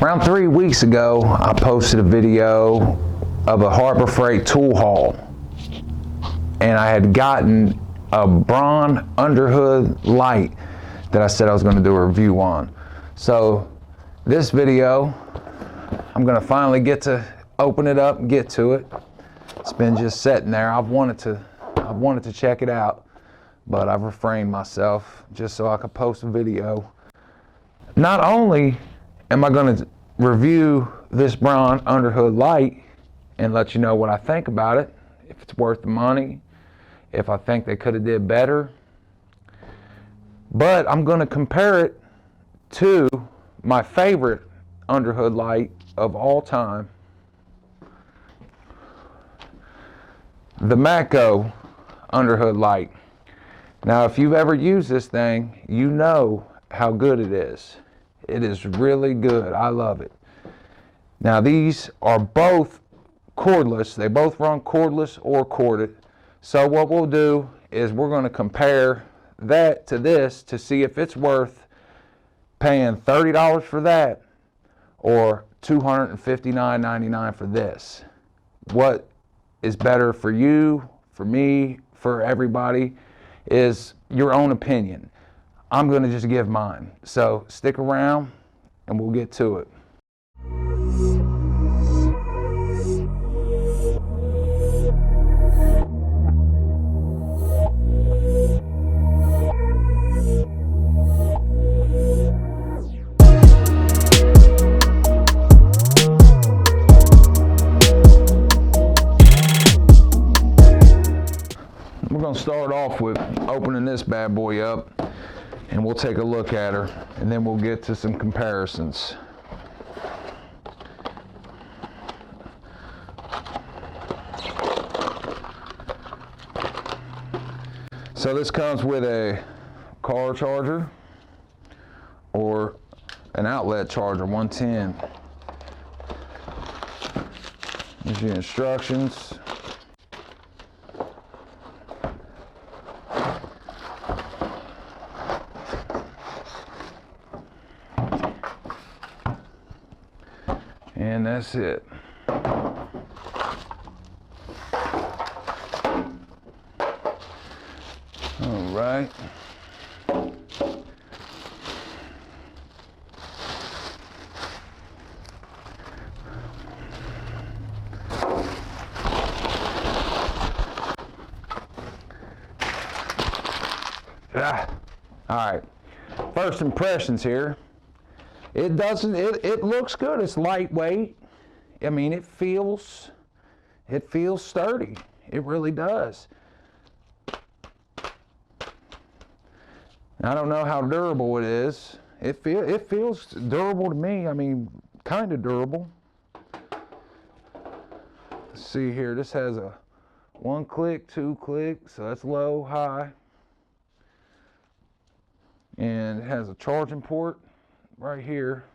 Around 3 weeks ago, I posted a video of a Harbor Freight tool haul, and I had gotten a Braun underhood light that I said I was going to do a review on. So this video, I'm going to finally get to open it up and get to it. It's been just sitting there. I've wanted to check it out, but I've refrained myself just so I could post a video. Not only am I going to review this Braun underhood light and let you know what I think about it, if it's worth the money, if I think they could have did better, but I'm going to compare it to my favorite underhood light of all time, the Matco underhood light. Now, if you've ever used this thing, you know how good it is. It is really good. I love it. Now, these are both cordless. They both run cordless or corded. So what we'll do is we're going to compare that to this to see if it's worth paying $30 for that or $259.99 for this. What is better for you, for me, for everybody is your own opinion. I'm going to just give mine. So stick around and we'll get to it. We're going to start off with opening this bad boy up, and we'll take a look at her, and then we'll get to some comparisons. So this comes with a car charger or an outlet charger, 110. Here's your instructions. And that's it. All right. All right. First impressions here. It looks good. It's lightweight. I mean, it feels sturdy. It really does. I don't know how durable it is. It feels durable to me. I mean, kind of durable. Let's see here. This has a 1 click, 2 click, so that's low, high. And it has a charging port right here,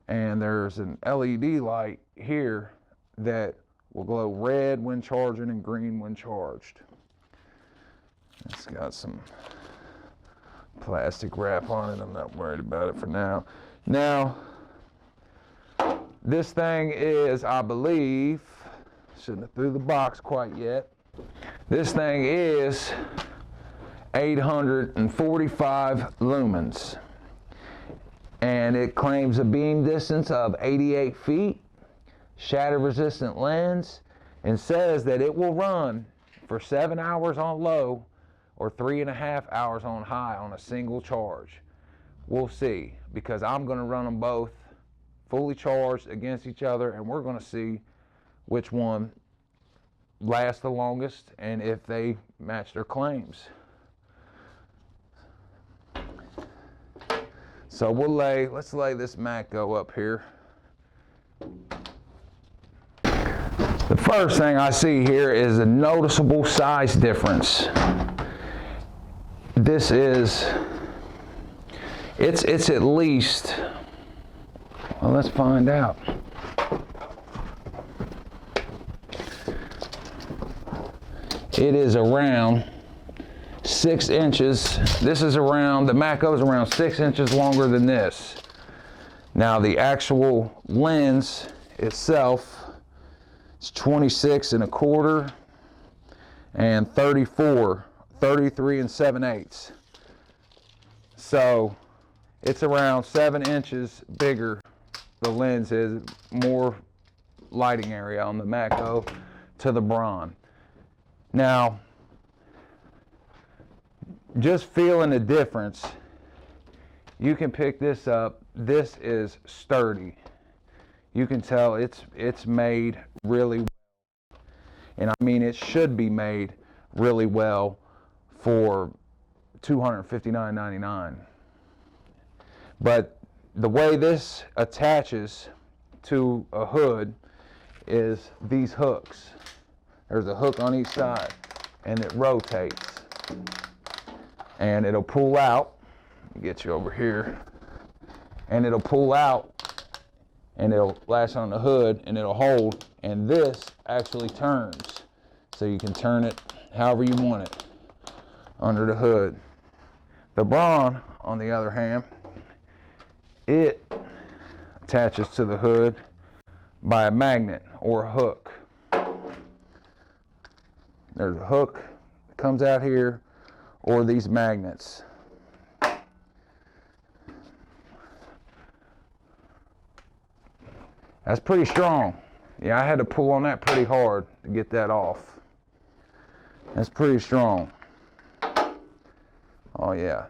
and there's an LED light here that will glow red when charging and green when charged. It's got some plastic wrap on it. I'm not worried about it for now. Now, this thing is, I believe, shouldn't have threw the box quite yet. This thing is 845 lumens. And it claims a beam distance of 88 feet, shatter resistant lens, and says that it will run for 7 hours on low or 3.5 hours on high on a single charge. We'll see, because I'm going to run them both fully charged against each other, and we're going to see which one lasts the longest and if they match their claims. So let's lay this Matco up here. The first thing I see here is a noticeable size difference. This is, it's at least, well, let's find out. It is around 6 inches. This is around, the Matco is around 6 inches longer than this. Now the actual lens itself is 26 and a quarter and 33 and 7/8. So it's around 7 inches bigger. The lens is more lighting area on the Matco to the Braun. Now, just feeling the difference, you can pick this up. This is sturdy. You can tell it's made really well. And I mean, it should be made really well for $259.99. But the way this attaches to a hood is these hooks. There's a hook on each side, and it rotates. And it'll pull out. Let me get you over here. And it'll pull out, and it'll latch on the hood, and it'll hold. And this actually turns. So you can turn it however you want it under the hood. The Braun, on the other hand, it attaches to the hood by a magnet or a hook. There's a hook that comes out here, or these magnets. That's pretty strong. Yeah, I had to pull on that pretty hard to get that off. That's pretty strong. Oh yeah,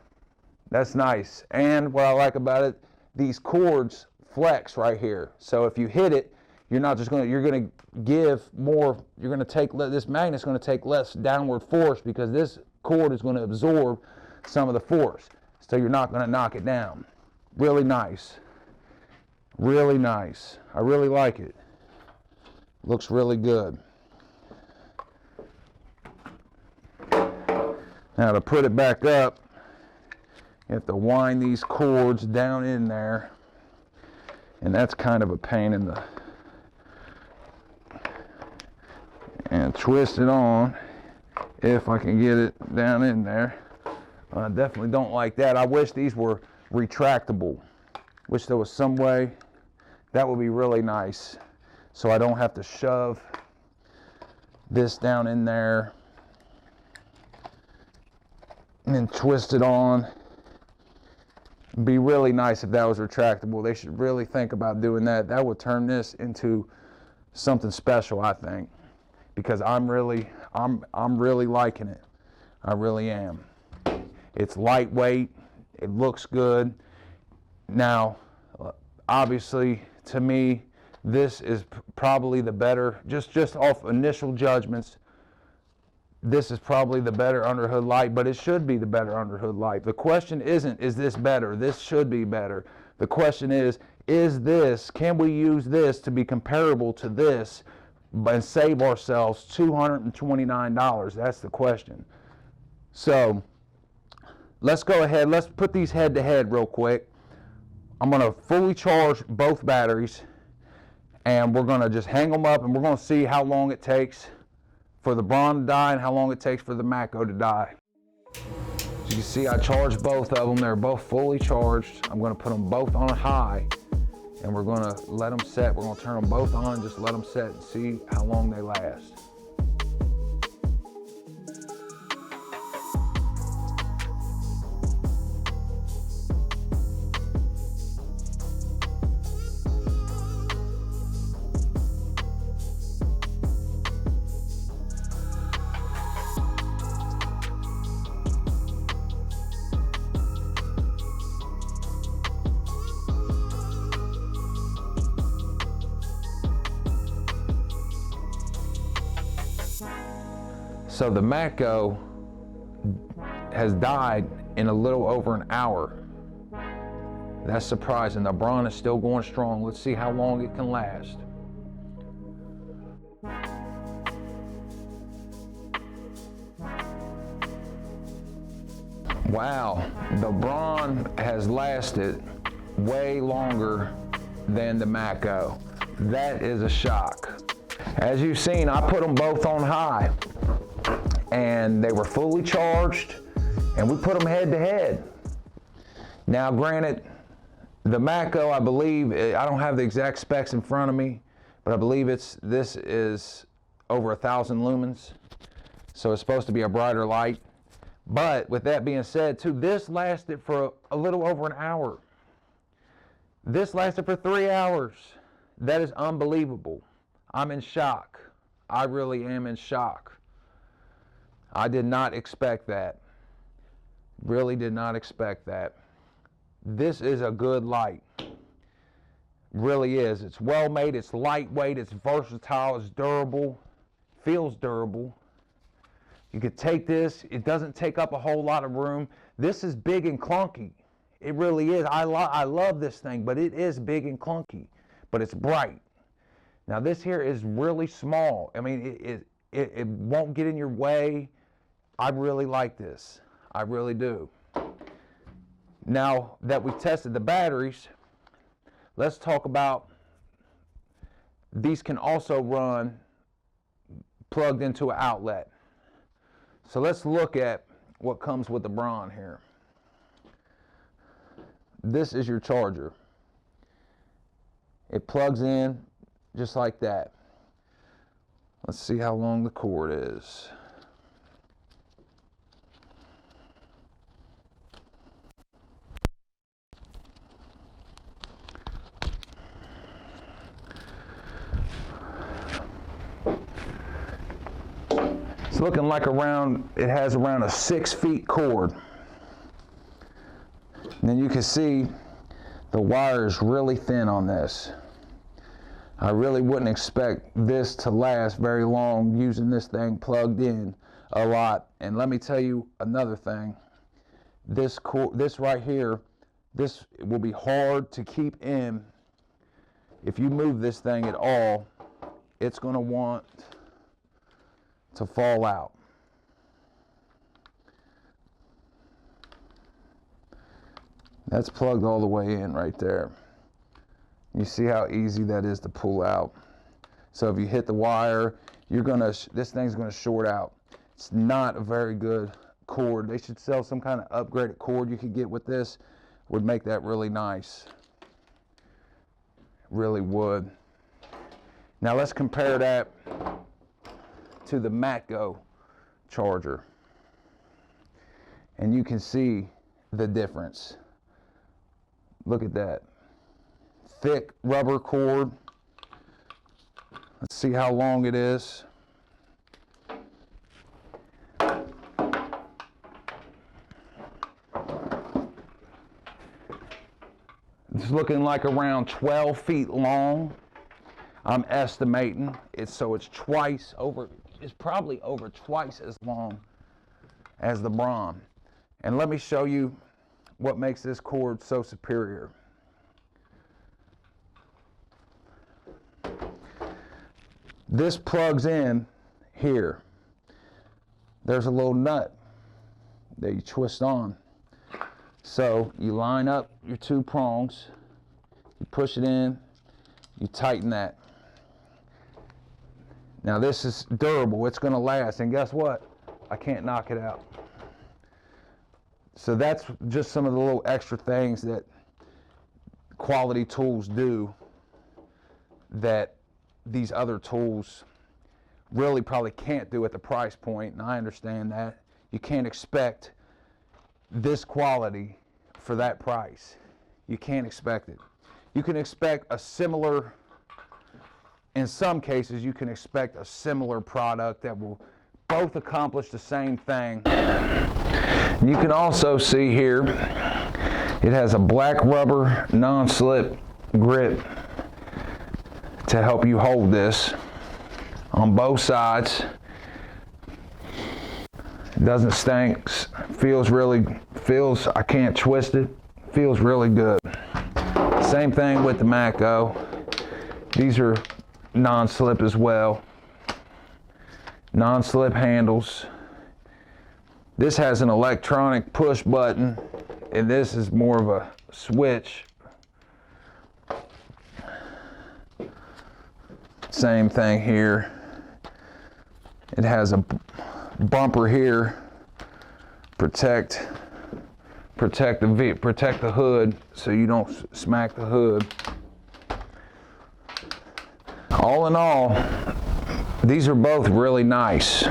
that's nice. And what I like about it, these cords flex right here. So if you hit it, you're gonna give more, this magnet's gonna take less downward force because this cord is gonna absorb some of the force. So you're not gonna knock it down. Really nice. Really nice. I really like it. Looks really good. Now to put it back up, you have to wind these cords down in there, and that's kind of a pain in the, and twist it on if I can get it down in there. I definitely don't like that. I wish these were retractable. Wish there was some way. That would be really nice, so I don't have to shove this down in there and then twist it on. It'd be really nice if that was retractable. They should really think about doing that. That would turn this into something special, I think, because I'm really liking it. I really am. It's lightweight. It looks good. Now, obviously, to me, this is probably the better, just off initial judgments, this is probably the better underhood light, but it should be the better underhood light. The question isn't, is this better? This should be better. The question is this, can we use this to be comparable to this and save ourselves $229? That's the question. So let's go ahead, let's put these head to head real quick. I'm gonna fully charge both batteries, and we're gonna just hang them up, and we're gonna see how long it takes for the Braun to die and how long it takes for the Matco to die. So you can see I charged both of them. They're both fully charged. I'm gonna put them both on high, and we're gonna let them set. We're gonna turn them both on, just let them set and see how long they last. So the Matco has died in a little over an hour. That's surprising. The Braun is still going strong. Let's see how long it can last. Wow, the Braun has lasted way longer than the Matco. That is a shock. As you've seen, I put them both on high, and they were fully charged, and we put them head to head. Now granted, The Matco, I believe, I don't have the exact specs in front of me, but I believe this is over 1,000 lumens. So it's supposed to be a brighter light. But with that being said, too, this lasted for a little over an hour. This lasted for 3 hours. That is unbelievable. I'm in shock. I really am in shock. I did not expect that. Really did not expect that. This is a good light. Really is. It's well made, it's lightweight, it's versatile, it's durable, feels durable. You could take this, it doesn't take up a whole lot of room. This is big and clunky. It really is. I love this thing, but it is big and clunky, but it's bright. Now this here is really small. I mean, it won't get in your way. I really like this. I really do. Now that we've tested the batteries, let's talk about, these can also run plugged into an outlet. So let's look at what comes with the Braun here. This is your charger. It plugs in just like that. Let's see how long the cord is. It's looking like it has around a 6 feet cord. And then you can see the wire is really thin on this. I really wouldn't expect this to last very long using this thing plugged in a lot. And let me tell you another thing. This right here, this will be hard to keep in. If you move this thing at all, it's going to want to fall out. That's plugged all the way in right there. You see how easy that is to pull out. So if you hit the wire, this thing's gonna short out. It's not a very good cord. They should sell some kind of upgraded cord you could get with this. Would make that really nice. Really would. Now let's compare that to the Matco charger. And you can see the difference. Look at that. Thick rubber cord. Let's see how long it is. It's looking like around 12 feet long. I'm estimating it's probably over twice as long as the Braun. And let me show you what makes this cord so superior. This plugs in here. There's a little nut that you twist on. So you line up your two prongs, you push it in, you tighten that. Now this is durable, it's gonna last, and guess what? I can't knock it out. So that's just some of the little extra things that quality tools do that these other tools really probably can't do at the price point, and I understand that. You can't expect this quality for that price. You can't expect it. You can expect a similar, in some cases, you can expect a similar product that will both accomplish the same thing. You can also see here, it has a black rubber non-slip grip to help you hold this on both sides. It doesn't stink, I can't twist it, feels really good. Same thing with the Matco. These are non-slip as well. Non-slip handles. This has an electronic push button, and this is more of a switch. Same thing here. It has a bumper here, protect protect the hood so you don't smack the hood. All in all, these are both really nice.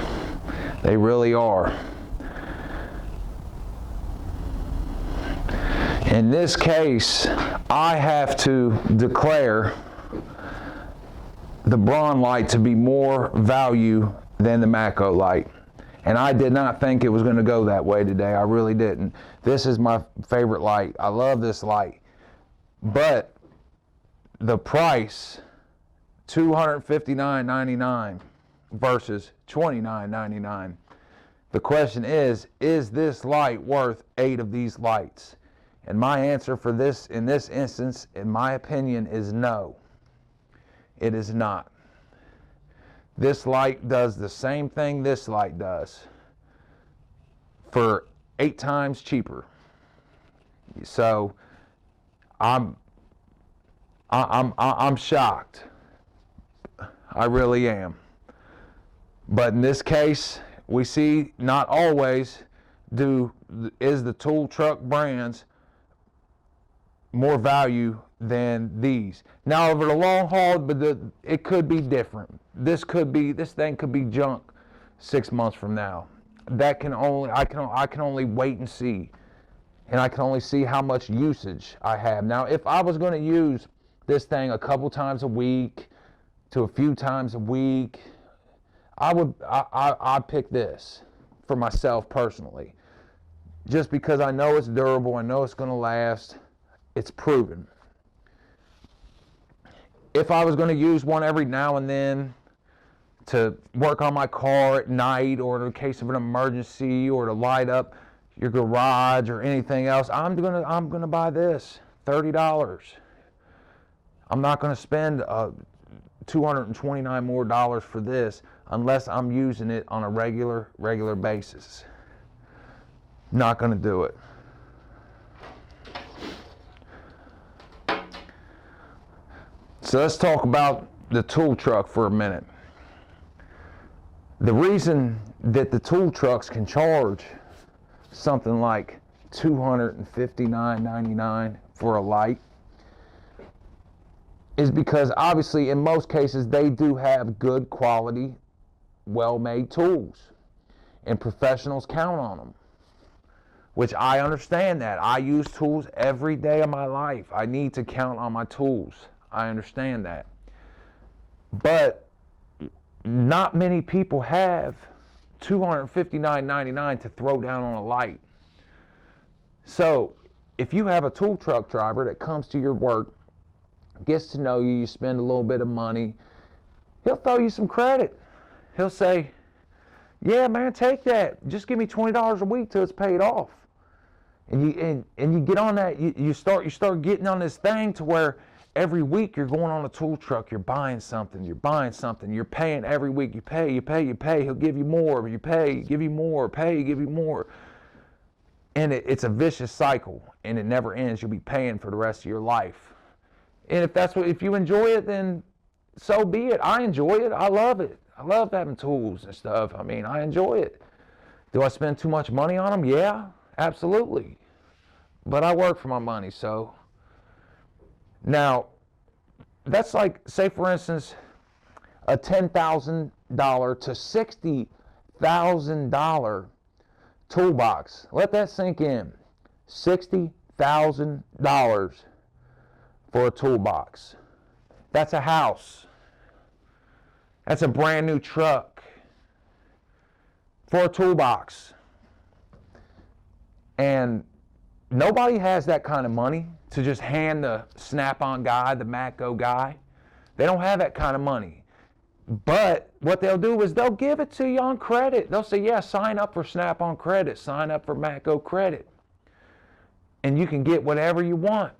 They really are. In this case, I have to declare the Braun light to be more value than the Matco light. And I did not think it was going to go that way today. I really didn't. This is my favorite light. I love this light. But the price, $259.99 versus $29.99. The question is this light worth 8 of these lights? And my answer for this, in this instance, in my opinion, is no. It is not. This light does the same thing this light does for 8 times cheaper. So I'm shocked. I really am. But in this case, we see not always is the tool truck brands more value than these. Now over the long haul, but it could be different. This thing could be junk 6 months from now. I can only wait and see, and I can only see how much usage I have. Now, if I was going to use this thing a couple times a week to a few times a week, I'd pick this for myself personally, just because I know it's durable, I know it's going to last. It's proven. If I was going to use one every now and then to work on my car at night, or in case of an emergency, or to light up your garage or anything else, I'm gonna buy this, $30. I'm not going to spend $229 more for this unless I'm using it on a regular basis. Not going to do it. So let's talk about the tool truck for a minute. The reason that the tool trucks can charge something like $259.99 for a light is because obviously in most cases they do have good quality, well-made tools, and professionals count on them, which I understand that. I use tools every day of my life. I need to count on my tools. I understand that. But not many people have $259.99 to throw down on a light. So if you have a tool truck driver that comes to your work, gets to know you, you spend a little bit of money, he'll throw you some credit. He'll say, yeah, man, take that. Just give me $20 a week till it's paid off. And you get on that, you start getting on this thing to where every week you're going on a tool truck, you're buying something, you're paying every week, you pay, he'll give you more, you pay, give you more, pay, give you more. And it's a vicious cycle, and it never ends. You'll be paying for the rest of your life. And if you enjoy it, then so be it. I enjoy it, I love it. I love having tools and stuff. I mean, I enjoy it. Do I spend too much money on them? Yeah, absolutely. But I work for my money, so. Now, that's like, say for instance, a $10,000 to $60,000 toolbox. Let that sink in. $60,000 for a toolbox. That's a house. That's a brand new truck for a toolbox. And nobody has that kind of money to just hand the Snap-on guy, the Matco guy. They don't have that kind of money. But what they'll do is they'll give it to you on credit. They'll say, yeah, sign up for Snap-on credit, sign up for Matco credit. And you can get whatever you want.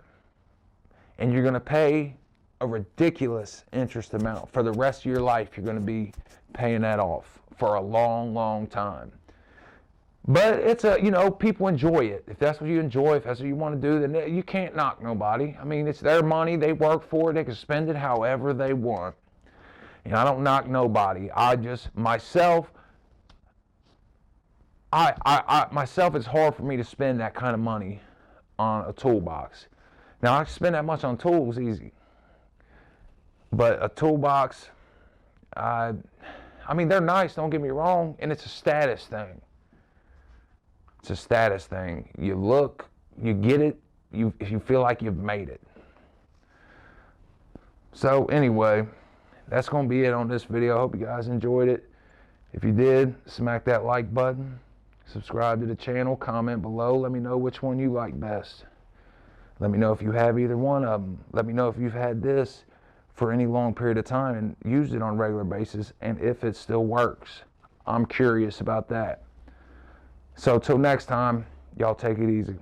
And you're going to pay a ridiculous interest amount. For the rest of your life, you're going to be paying that off for a long, long time. But it's people enjoy it. If that's what you enjoy, if that's what you want to do, then you can't knock nobody. I mean, it's their money. They work for it. They can spend it however they want. And I don't knock nobody. I myself, it's hard for me to spend that kind of money on a toolbox. Now, I can spend that much on tools easy, but a toolbox, I mean, they're nice, don't get me wrong, and it's a status thing. It's a status thing. You look, you get it, you feel like you've made it. So anyway, that's going to be it on this video. I hope you guys enjoyed it. If you did, smack that like button, subscribe to the channel, comment below, let me know which one you like best. Let me know if you have either one of them. Let me know if you've had this for any long period of time and used it on a regular basis, and if it still works. I'm curious about that. So till next time, y'all take it easy.